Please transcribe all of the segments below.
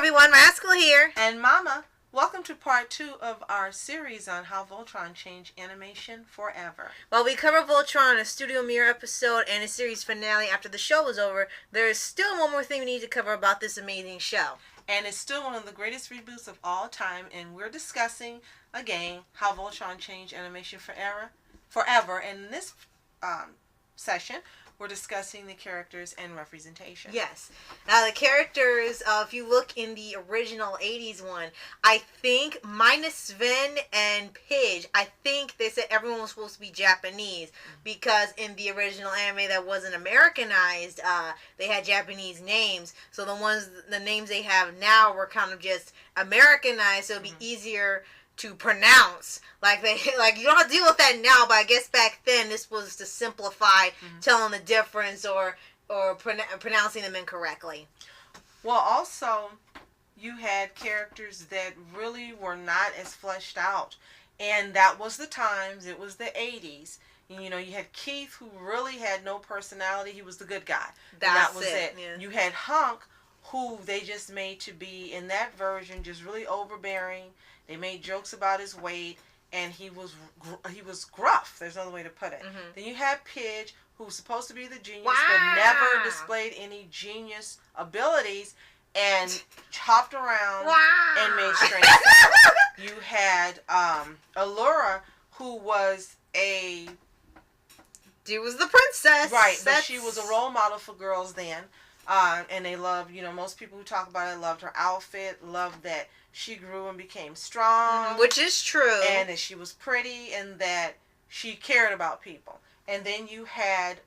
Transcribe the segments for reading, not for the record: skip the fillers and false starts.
everyone, Rascal here. And Mama, welcome to part 2 of our series on how Voltron changed animation forever. While we cover Voltron in a Studio Mirror episode and a series finale after the show was over, there is still one more thing we need to cover about this amazing show. And it's still one of the greatest reboots of all time, and we're discussing, again, how Voltron changed animation forever. And in this session, we're discussing the characters and representation. Yes. Now, the characters, if you look in the original 80s one, I think, minus Sven and Pidge, I think they said everyone was supposed to be Japanese. Because in the original anime that wasn't Americanized, they had Japanese names. So the names they have now were kind of just Americanized, so it'd be easier to pronounce. Like you don't have to deal with that now, but I guess back then this was to simplify telling the difference or pronouncing them incorrectly. Well, also, you had characters that really were not as fleshed out. And that was the times, it was the 80s. You know, you had Keith, who really had no personality. He was the good guy. That was it. Yeah. You had Hunk, who they just made to be, in that version, just really overbearing. They made jokes about his weight, and he was gruff. There's another way to put it. Then you had Pidge, who was supposed to be the genius, but never displayed any genius abilities, and hopped around and made strange stuff. You had Allura, who was She was the princess. Right, but she was a role model for girls then. And they loved, most people who talk about it loved her outfit, loved that she grew and became strong. Which is true. And that she was pretty and that she cared about people. And then you had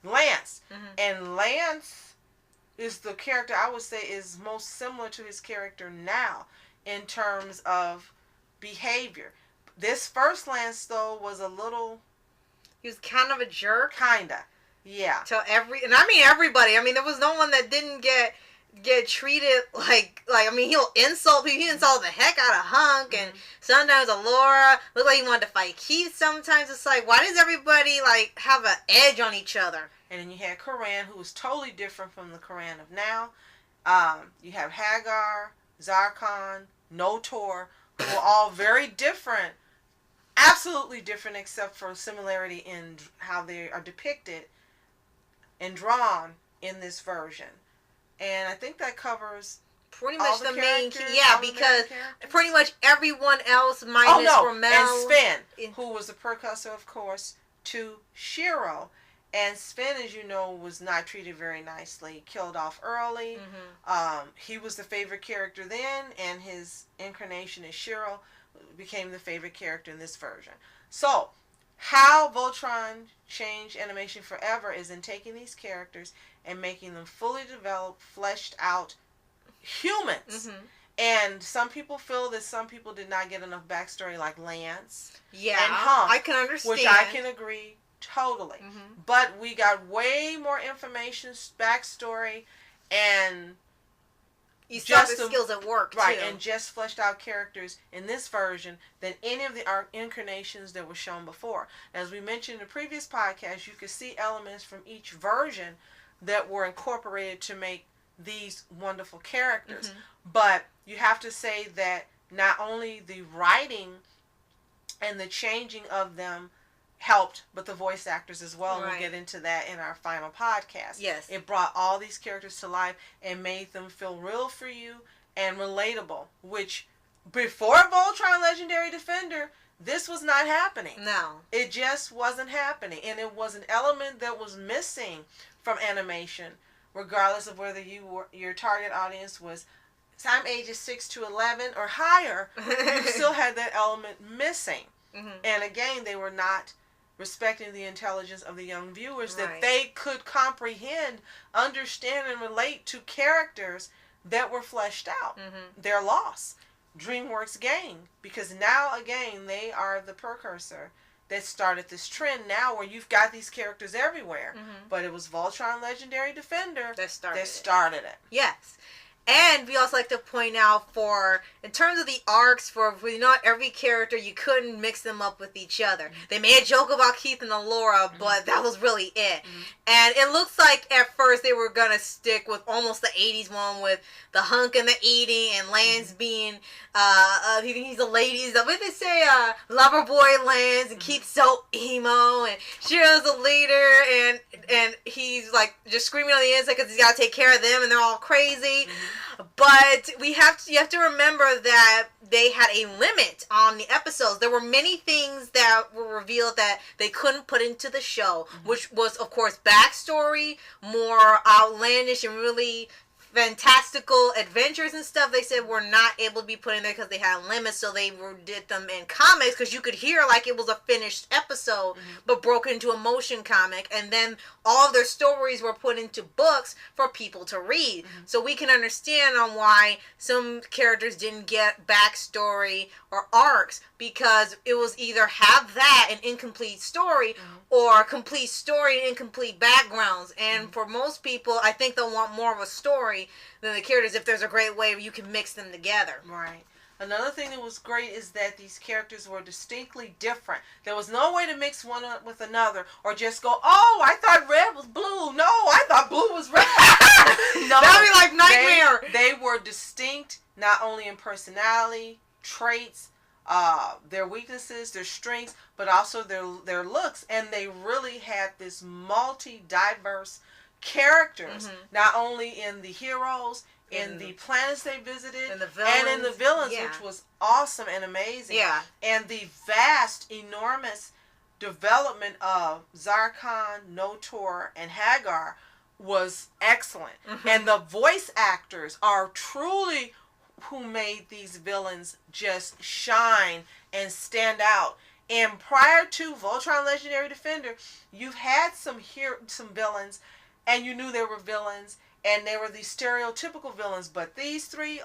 Lance. And Lance is the character I would say is most similar to his character now in terms of behavior. This first Lance, though, was a little... He was kind of a jerk. Kinda. Yeah. Everybody. I mean, there was no one that didn't get treated he'll insult people. He insulted the heck out of Hunk, and sometimes Allura looked like he wanted to fight Keith. Sometimes it's like, why does everybody have an edge on each other? And then you had Karan, who was totally different from the Karan of now. You have Hagar, Zarkon, Notor, who are all very different. Absolutely different, except for similarity in how they are depicted and drawn in this version. And I think that covers pretty much the main because pretty much everyone else minus Ramel and Sven, who was the precursor, of course, to Shiro. And Sven, as you know, was not treated very nicely, killed off early. He was the favorite character then, and his incarnation as Shiro became the favorite character in this version. So, how Voltron changed animation forever is in taking these characters and making them fully developed, fleshed out humans. And some people feel that some people did not get enough backstory, like Lance and Hunk. I can understand. Which I can agree totally. But we got way more information, backstory, and you saw the skills at work, too. Right, and just fleshed out characters in this version than any of the incarnations that were shown before. As we mentioned in the previous podcast, you could see elements from each version that were incorporated to make these wonderful characters. But you have to say that not only the writing and the changing of them helped, but the voice actors as well. Right. We'll get into that in our final podcast. Yes. It brought all these characters to life and made them feel real for you and relatable, which before Voltron Legendary Defender, this was not happening. No. It just wasn't happening. And it was an element that was missing from animation, regardless of whether your target audience was time ages 6 to 11 or higher. You still had that element missing. And again, they were not respecting the intelligence of the young viewers, that they could comprehend, understand, and relate to characters that were fleshed out. Their loss. DreamWorks gained, because now, again, they are the precursor that started this trend now where you've got these characters everywhere. But it was Voltron Legendary Defender that started it. Yes. And we also like to point out in terms of the arcs, for not every character, you couldn't mix them up with each other. Mm-hmm. They made a joke about Keith and Allura, but that was really it. Mm-hmm. And it looks like at first they were going to stick with almost the 80s one with the hunk and the eating and Lance being, he's a ladies, what did they say, lover boy Lance, and Keith's so emo, and Cheryl's a leader, and he's like just screaming on the inside because he's got to take care of them and they're all crazy. Mm-hmm. But you have to remember that they had a limit on the episodes. There were many things that were revealed that they couldn't put into the show, which was, of course, backstory, more outlandish and really fantastical adventures and stuff. They said were not able to be put in there because they had limits, so they did them in comics because you could hear like it was a finished episode, but broken into a motion comic, and then all of their stories were put into books for people to read. So we can understand on why some characters didn't get backstory or arcs, because it was either have that, an incomplete story, or complete story and incomplete backgrounds. And for most people, I think they'll want more of a story than the characters if there's a great way you can mix them together. Right. Another thing that was great is that these characters were distinctly different. There was no way to mix one up with another or just go, oh, I thought red was blue. No, I thought blue was red. No, that would be like nightmare. They were distinct, not only in personality, traits, their weaknesses, their strengths, but also their looks. And they really had this multi-diverse characters, not only in the heroes, in the planets they visited, and in the villains, which was awesome and amazing. Yeah. And the vast, enormous development of Zarkon, Notor, and Hagar was excellent. And the voice actors are truly who made these villains just shine and stand out. And prior to Voltron Legendary Defender, you've had some villains, and you knew they were villains, and they were these stereotypical villains. But these three,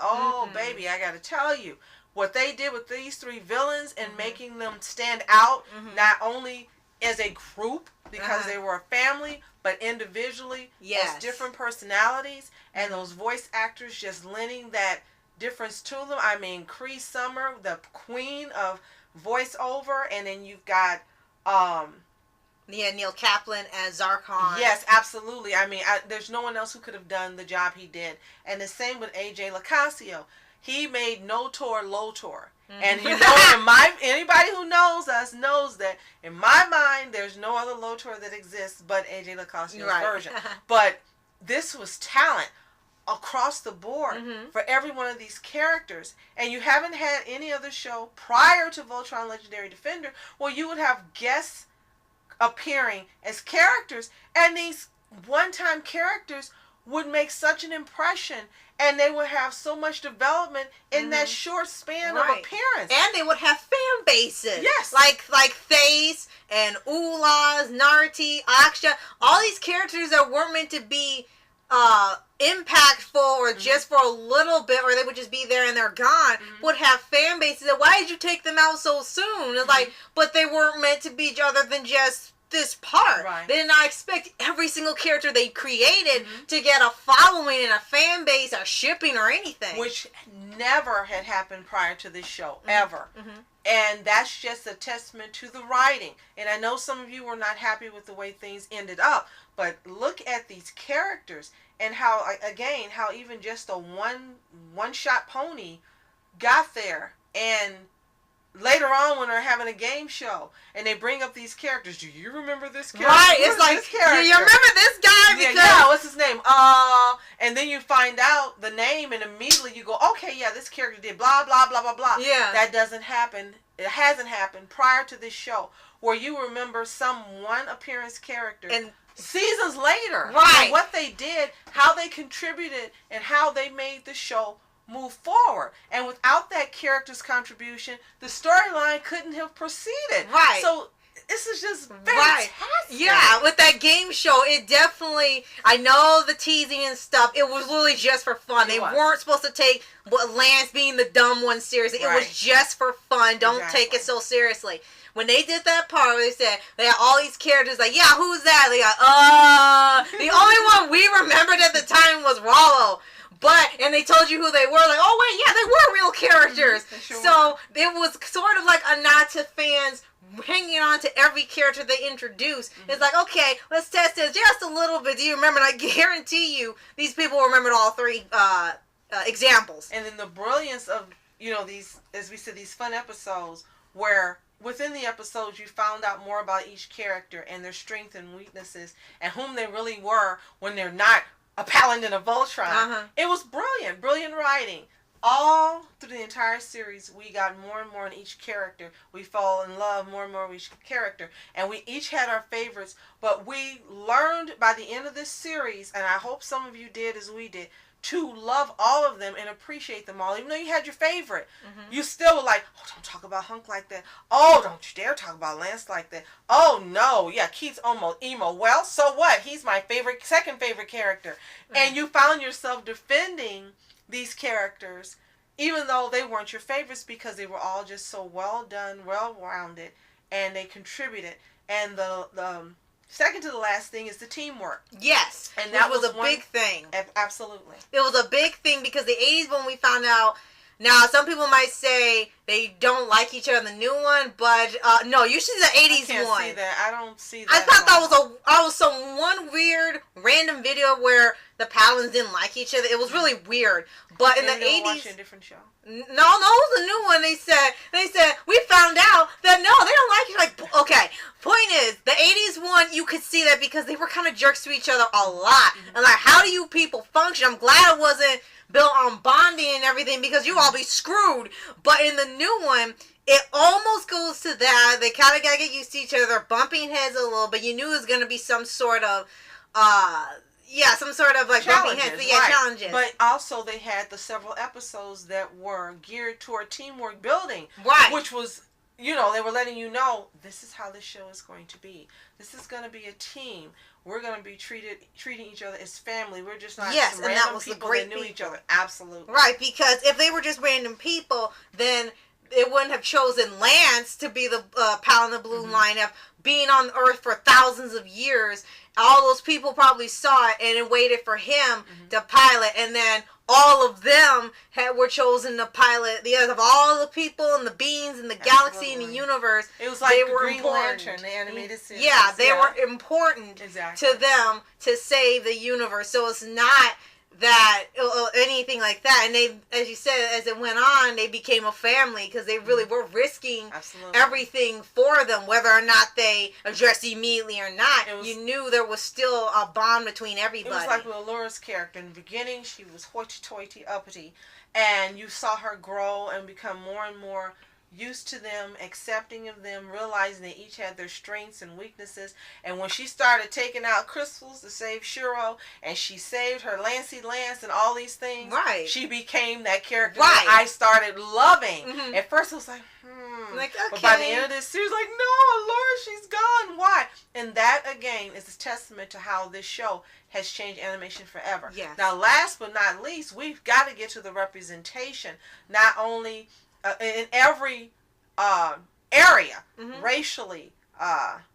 baby, I got to tell you, what they did with these three villains and making them stand out, not only as a group, because they were a family, but individually, as different personalities, and those voice actors just lending that difference to them. I mean, Cree Summer, the queen of voiceover, and then you've got Neil Kaplan as Zarkon. Yes, absolutely. I mean, there's no one else who could have done the job he did. And the same with AJ Lacasio. He made Notor Lotor. And you know, anybody who knows us knows that in my mind, there's no other Lotor that exists but AJ Lacasio's version. But this was talent across the board for every one of these characters. And you haven't had any other show prior to Voltron Legendary Defender where you would have guests appearing as characters, and these one-time characters would make such an impression, and they would have so much development in that short span of appearance. And they would have fan bases. Yes. Like Thace and Ulas, Narti, Aksha, all these characters that weren't meant to be impactful or just for a little bit, or they would just be there and they're gone, would have fan bases. And why did you take them out so soon? It's like, but they weren't meant to be other than just this part. They did not expect every single character they created to get a following and a fan base or shipping or anything. Which never had happened prior to this show, ever. And that's just a testament to the writing. And I know some of you were not happy with the way things ended up, but look at these characters and how even just a one-shot pony got there. And later on, when they're having a game show and they bring up these characters, do you remember this character? Right, it's like, you remember this guy? Because what's his name? And then you find out the name and immediately you go, okay, yeah, this character did blah, blah, blah, blah, blah. Yeah. That doesn't happen. It hasn't happened prior to this show where you remember some one appearance character. And seasons later. And what they did, how they contributed, and how they made the show move forward. And without that character's contribution, the storyline couldn't have proceeded. So this is just fantastic. Yeah, with that game show, it definitely, I know the teasing and stuff, it was literally just for fun. They weren't supposed to take Lance being the dumb one seriously. It was just for fun. Don't take it so seriously. When they did that part where they said they had all these characters, like, yeah, who's that? They got, the only one we remembered at the time was Rollo. and they told you who they were. Like, oh wait, yeah, they were real characters. Sure so it was sort of like a nod to fans hanging on to every character they introduced. It's like, okay, let's test this just a little bit. Do you remember? And I guarantee you, these people remembered all three examples. And then the brilliance of, these, as we said, these fun episodes where within the episodes you found out more about each character and their strengths and weaknesses and whom they really were when they're not a Paladin of Voltron. It was brilliant writing. All through the entire series, we got more and more in each character. We fell in love more and more with each character. And we each had our favorites. But we learned by the end of this series, and I hope some of you did as we did, to love all of them and appreciate them all. Even though you had your favorite, you still were like, oh, don't talk about Hunk like that. Oh, don't you dare talk about Lance like that. Oh, no. Yeah, Keith's almost emo. Well, so what? He's my second favorite character. And you found yourself defending these characters, even though they weren't your favorites, because they were all just so well done, well rounded, and they contributed. And the second to the last thing is the teamwork. Yes, and that was a big thing. Absolutely, it was a big thing because the 80s when we found out. Now, some people might say they don't like each other in the new one, but no, you should see the 80s I can't one. See that. I don't see that. I thought that was some one weird random video where the Paladins didn't like each other. It was really weird. But in the 80s, watching a different show. No, it was a new one. They said we found out that no, they don't like each other. Like, okay, point is the 80s one you could see that because they were kind of jerks to each other a lot. And like, how do you people function? I'm glad it wasn't built on bonding and everything because you all be screwed. But in the new one, it almost goes to that. They kind of got to get used to each other. They're bumping heads a little, but you knew it was going to be some sort of, some sort of like bumping heads. Yeah, right. Challenges. But also they had the several episodes that were geared toward teamwork building. Right. Which was, they were letting you know, this is how this show is going to be. This is going to be a team. We're going to be treating each other as family. We're just not some random people that knew each other. Absolutely. Right, because if they were just random people, then it wouldn't have chosen Lance to be the Paladin of the Blue lineup, being on Earth for thousands of years. All those people probably saw it and it waited for him to pilot, and then all of them were chosen to pilot. The other of all the people and the beings and the galaxy and the universe. It was like they were Green Lantern, the animated series. Yeah, they were important to them to save the universe. So it's not that anything like that. And they, as you said, as it went on, they became a family because they really were risking everything for them, whether or not they addressed immediately or not. You knew there was still a bond between everybody. It was like with Allure's character. In the beginning, she was hoity-toity, uppity, and you saw her grow and become more and more used to them, accepting of them, realizing they each had their strengths and weaknesses. And when she started taking out crystals to save Shiro, and she saved her Lancey Lance and all these things, she became that character that I started loving. At first, it was like, Like, okay. But by the end of this series, like, no, Allure, she's gone. Why? And that, again, is a testament to how this show has changed animation forever. Yes. Now, last but not least, we've got to get to the representation. Not only in every area, racially,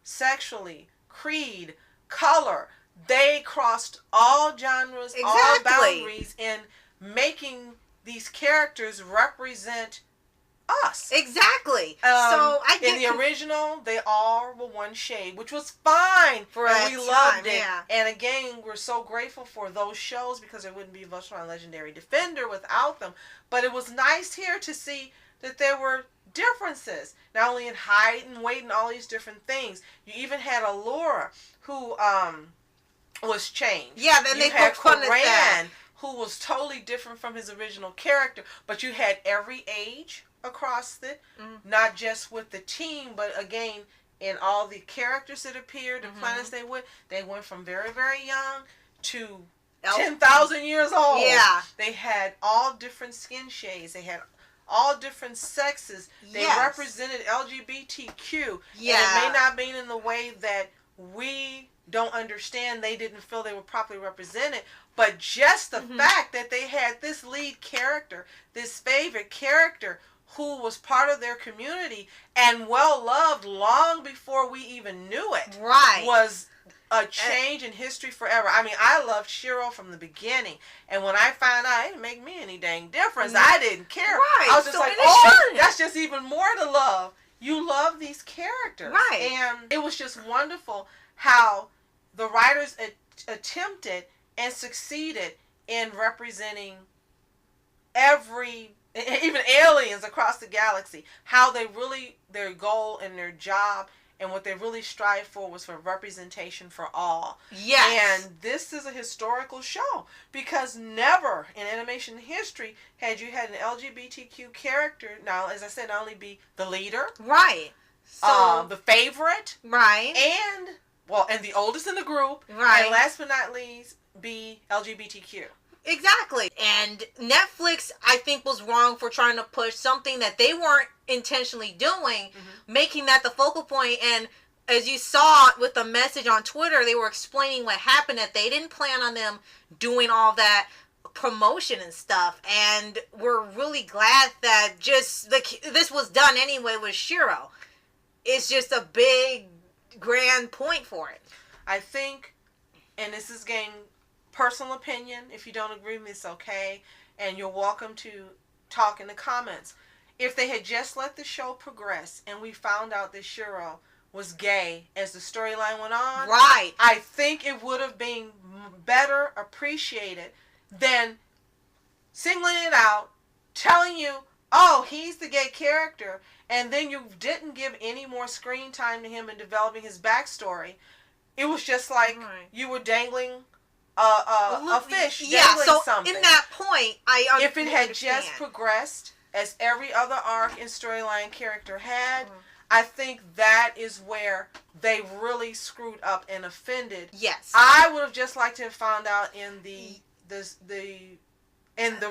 sexually, creed, color, they crossed all genres, all boundaries in making these characters represent us. Exactly. So I get in the original, they all were one shade, which was fine, and we loved it. Yeah. And again, we're so grateful for those shows because there wouldn't be Voltron Legendary Defender without them. But it was nice here to see that there were differences, not only in height and weight and all these different things. You even had Allure, who was changed. Yeah, then they put fun at that. Who was totally different from his original character, but you had every age across it, not just with the team, but again, in all the characters that appeared, the planets they went from very, very young to 10,000 years old. Yeah. They had all different skin shades. They had all different sexes. They represented LGBTQ. Yeah. And it may not be in the way that we don't understand. They didn't feel they were properly represented. But just the fact that they had this lead character, this favorite character, who was part of their community and well loved long before we even knew it, was a change in history forever. I mean, I loved Shiro from the beginning, and when I found out it didn't make me any dang difference, I didn't care. Right. I was just like, oh, that's just even more to love. You love these characters. Right. And it was just wonderful how the writers attempted and succeeded in representing even aliens across the galaxy, how they really, their goal and their job and what they really strive for was for representation for all. Yes. And this is a historical show because never in animation history had you had an LGBTQ character, now as I said, not only be the leader. Right. So, the favorite. Right. And the oldest in the group. Right. And last but not least, be LGBTQ. Exactly. And Netflix, I think, was wrong for trying to push something that they weren't intentionally doing, making that the focal point. And as you saw with the message on Twitter, they were explaining what happened, that they didn't plan on them doing all that promotion and stuff. And we're really glad that this was done anyway with Shiro. It's just a big, grand point for it. I think, and this is getting personal opinion, if you don't agree with me, it's okay, and you're welcome to talk in the comments. If they had just let the show progress and we found out that Shiro was gay as the storyline went on, right, I think it would have been better appreciated than singling it out, telling you, oh, he's the gay character, and then you didn't give any more screen time to him in developing his backstory. It was just like you were dangling a fish, dangling something. In that point, if it had just progressed as every other arc and storyline character had, I think that is where they really screwed up and offended. Yes, I would have just liked to have found out in the reveal, in the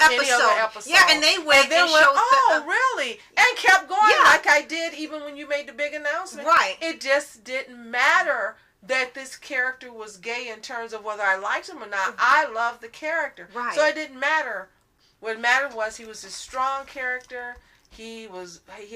episode. Yeah, and they went and showed really? And kept going like I did even when you made the big announcement. Right. It just didn't matter that this character was gay in terms of whether I liked him or not. I loved the character. Right. So it didn't matter. What mattered was he was a strong character. He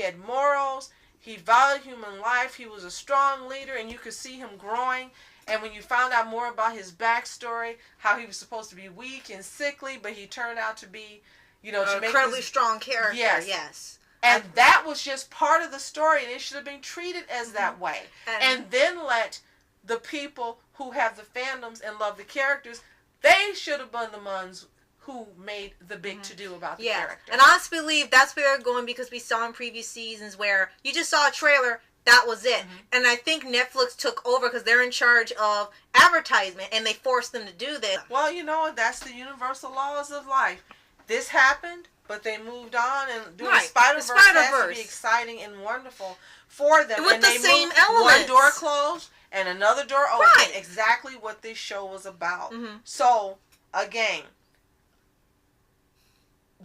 had morals. He valued human life. He was a strong leader, and you could see him growing. And when you found out more about his backstory, how he was supposed to be weak and sickly, but he turned out to be, an incredibly strong character. Yes. And that was just part of the story, and it should have been treated as that way. And then let the people who have the fandoms and love the characters, they should have been the ones who made the big to-do about the character. And I honestly believe that's where they're going, because we saw in previous seasons where you just saw a trailer, that was it. And I think Netflix took over because they're in charge of advertisement, and they forced them to do this. Well, that's the universal laws of life. This happened, but they moved on, and doing Spider-Verse has to be exciting and wonderful for them. With and the same elements. One door closed and another door open. Exactly what this show was about. So, again,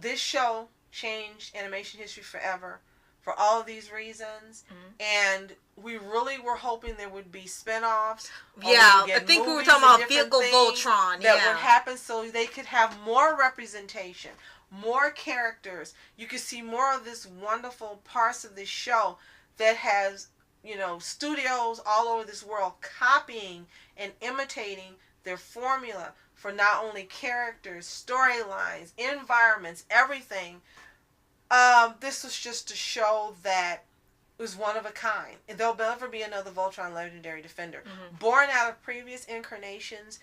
this show changed animation history forever for all of these reasons. And we really were hoping there would be spin-offs. Yeah, I think we were talking about Vehicle Voltron. That would happen so they could have more representation, more characters. You could see more of this wonderful parts of this show that has, studios all over this world copying and imitating their formula for not only characters, storylines, environments, everything. This was just a show that was one of a kind. And there'll never be another Voltron Legendary Defender. Born out of previous incarnations,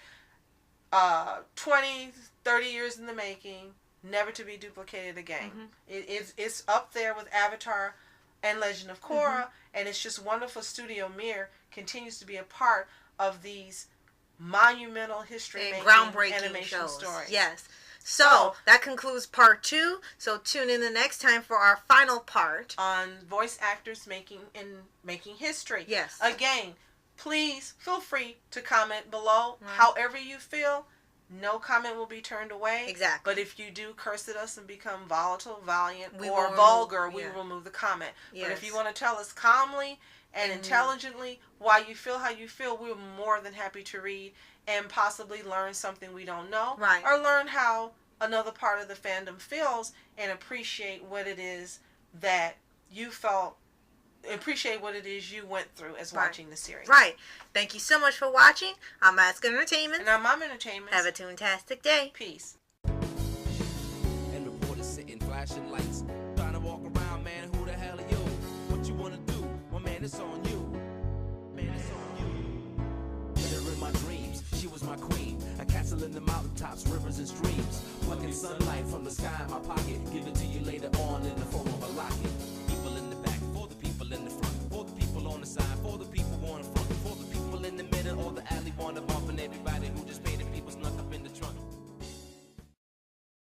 20, 30 years in the making, never to be duplicated again. It's up there with Avatar and Legend of Korra, and it's just wonderful. Studio Mir continues to be a part of these monumental history-making groundbreaking animation stories. Yes. So that concludes part 2. So tune in the next time for our final part on voice actors making history. Yes. Again, please feel free to comment below. However you feel, no comment will be turned away. Exactly. But if you do curse at us and become volatile, valiant, or vulgar, we will remove the comment. But if you want to tell us calmly and intelligently why you feel how you feel, we're more than happy to read and possibly learn something we don't know. Right. Or learn how another part of the fandom feels and appreciate what it is that you felt appreciate what it is you went through as watching the series. Right. Thank you so much for watching. I'm Ask Entertainment. And I'm Mom Entertainment. Have a toontastic day. Peace. And reporters sitting, flashing lights, trying to walk around, man, who the hell are you? What you wanna do? Well, man, it's on you. Man, it's on you. With her in my dreams, she was my queen. A castle in the mountaintops, rivers and streams. Plucking sunlight from the sky in my pocket, give it to